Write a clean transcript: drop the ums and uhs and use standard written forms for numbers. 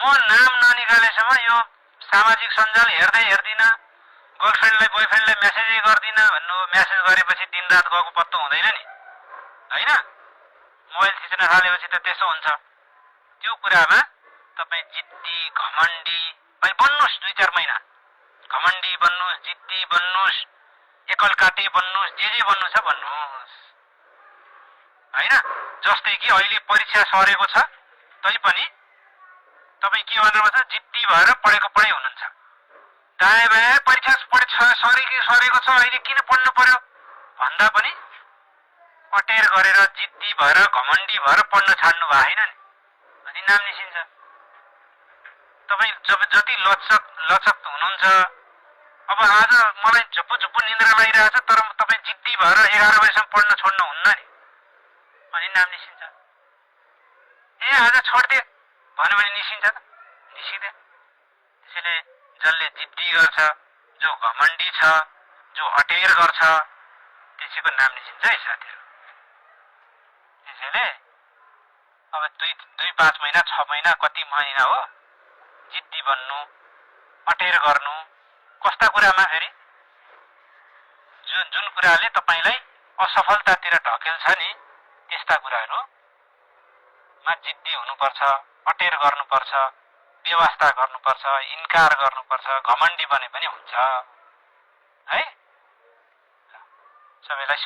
म नाम ननिकालेसम्म यो सामाजिक सञ्जाल हेर्दिन, गर्लफ्रेन्डलाई बोयफ्रेन्डलाई मेसेजै गर्दिन भन्नु, मेसेज गरेपछि दिनरात गएको पत्तो हुँदैन नि, होइन? मोबाइल थिच्न थालेपछि त त्यसो हुन्छ। त्यो कुरामा तपाईँ जिद्दी घमण्डी बन्नुहोस्, 2-4 महिना घमण्डी बन्नुहोस्, जिद्दी बन्नुहोस्, एकलकाटे बन्नुहोस्, जे बन्नु छ भन्नुहोस्, होइन? जस्तै कि अहिले परीक्षा सरेको छ तैपनि तपाईँ के भनेर भन्छ, जिद्दी भएर पढेको पढाइ हुनुहुन्छ। दायाँ बायाँ परीक्षा सरेको छ, अहिले किन पढ्नु पर्यो भन्दा पनि अटेर गरेर जिद्दी भएर घमण्डी भएर पढ्न छाड्नु भएको होइन नि, अनि नाम निस्किन्छ। तपाईँ जति लचक हुनुहुन्छ, अब आज मलाई झुप्पु निन्द्रा लागिरहेछ तर तपाईँ जिद्दी भएर 11 बजीसम्म पढ्न छोड्नु हुन्न नि, अनि नाम निस्किन्छ। आज छोड्दिए भन्यो भने निस्किन्छ त, निस्किँदैन। त्यसैले जसले जिद्दी गर्छ, जो घमण्डी छ, जो अटेर गर्छ, त्यसैको नाम निस्किन्छ है साथीहरू। त्यसैले अब 2-5 महिना 6 महिना कति महिना हो जिद्दी बन्नु, अटेर गर्नु, कस्ता कुरामा फेरि जुन कुराले तपाईँलाई असफलतातिर ढकेल्छ नि त्यस्ता कुराहरूमा जिद्दी हुनुपर्छ, अटेर गर्नुपर्छ, व्यवस्था गर्नुपर्छ, इन्कार गर्नुपर्छ, घमण्डी बने पनि हुन्छ है। सबैलाई